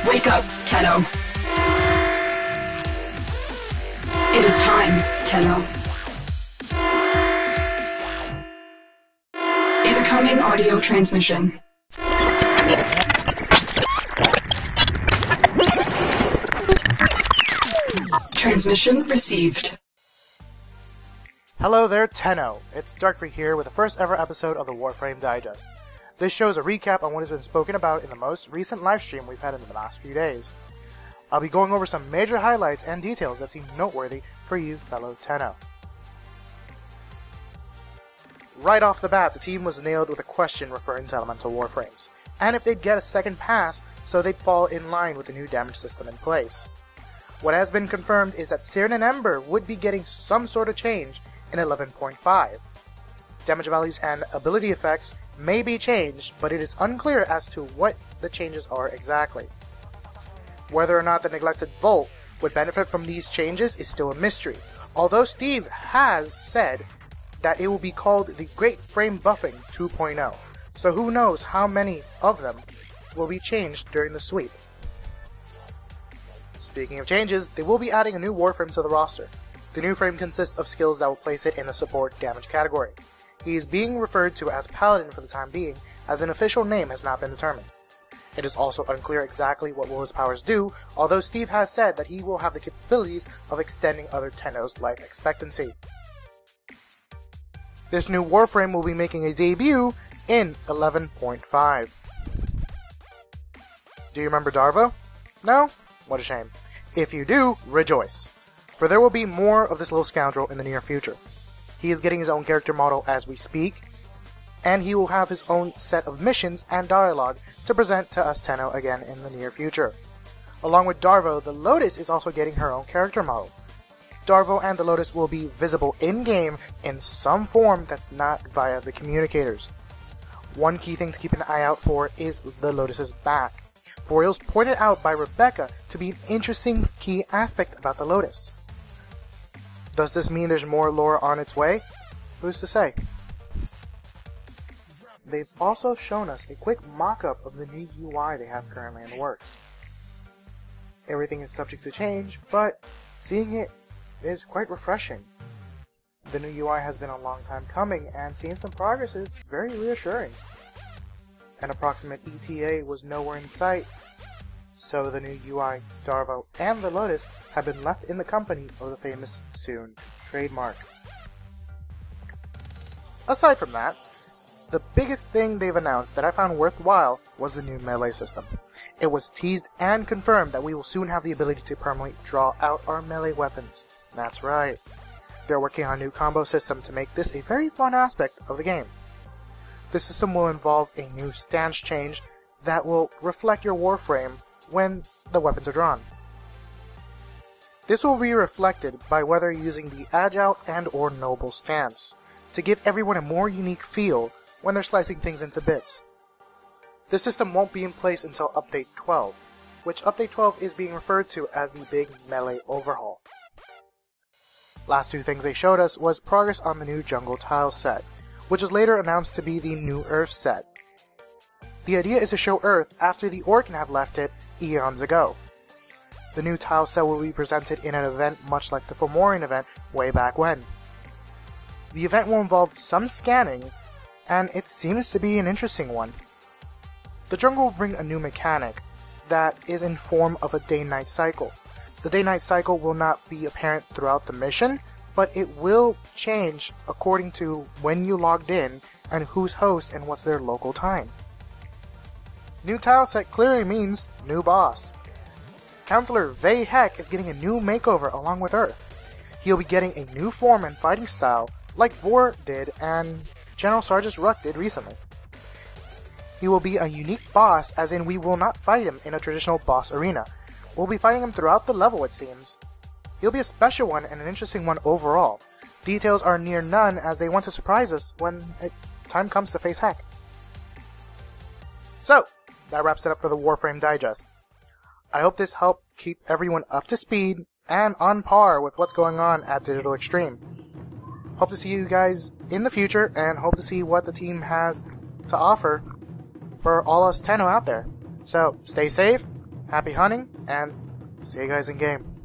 Wake up, Tenno. It is time, Tenno. Incoming audio transmission. Transmission received. Hello there, Tenno. It's Darkfree here with the first ever episode of the Warframe Digest. This shows a recap on what has been spoken about in the most recent livestream we've had in the last few days. I'll be going over some major highlights and details that seem noteworthy for you fellow Tenno. Right off the bat, the team was nailed with a question referring to elemental warframes, and if they'd get a second pass so they'd fall in line with the new damage system in place. What has been confirmed is that Siren and Ember would be getting some sort of change in 11.5. Damage values and ability effects may be changed, but it is unclear as to what the changes are exactly. Whether or not the neglected Volt would benefit from these changes is still a mystery, although Steve has said that it will be called the Great Frame Buffing 2.0, so who knows how many of them will be changed during the sweep. Speaking of changes, they will be adding a new Warframe to the roster. The new frame consists of skills that will place it in the support damage category. He is being referred to as Paladin for the time being, as an official name has not been determined. It is also unclear exactly what will his powers do, although Steve has said that he will have the capabilities of extending other Tenno's life expectancy. This new Warframe will be making a debut in 11.5. Do you remember Darvo? No? What a shame. If you do, rejoice, for there will be more of this little scoundrel in the near future. He is getting his own character model as we speak, and he will have his own set of missions and dialogue to present to us Tenno again in the near future. Along with Darvo, the Lotus is also getting her own character model. Darvo and the Lotus will be visible in-game in some form that's not via the communicators. One key thing to keep an eye out for is the Lotus's back. Foils pointed out by Rebecca to be an interesting key aspect about the Lotus. Does this mean there's more lore on its way? Who's to say? They've also shown us a quick mock-up of the new UI they have currently in the works. Everything is subject to change, but seeing it is quite refreshing. The new UI has been a long time coming, and seeing some progress is very reassuring. An approximate ETA was nowhere in sight, so the new UI, Darvo, and the Lotus have been left in the company of the famous Soon trademark. Aside from that, the biggest thing they've announced that I found worthwhile was the new melee system. It was teased and confirmed that we will soon have the ability to permanently draw out our melee weapons. That's right. They're working on a new combo system to make this a very fun aspect of the game. The system will involve a new stance change that will reflect your Warframe when the weapons are drawn. This will be reflected by whether you're using the Agile and or Noble stance, to give everyone a more unique feel when they're slicing things into bits. The system won't be in place until Update 12, which Update 12 is being referred to as the big melee overhaul. Last two things they showed us was progress on the new jungle tile set, which was later announced to be the new Earth set. The idea is to show Earth after the Orcan have left it eons ago. The new tile set will be presented in an event much like the Fomorian event way back when. The event will involve some scanning, and it seems to be an interesting one. The jungle will bring a new mechanic that is in form of a day-night cycle. The day-night cycle will not be apparent throughout the mission, but it will change according to when you logged in and who's host and what's their local time. New tile set clearly means new boss. Counselor Vei Heck is getting a new makeover along with Earth. He'll be getting a new form and fighting style like Vor did and General Sarge's Ruck did recently. He will be a unique boss, as in we will not fight him in a traditional boss arena. We'll be fighting him throughout the level, it seems. He'll be a special one and an interesting one overall. Details are near none, as they want to surprise us when time comes to face Heck. So, that wraps it up for the Warframe Digest. I hope this helped keep everyone up to speed and on par with what's going on at Digital Extreme. Hope to see you guys in the future, and hope to see what the team has to offer for all us Tenno out there. So, stay safe, happy hunting, and see you guys in game.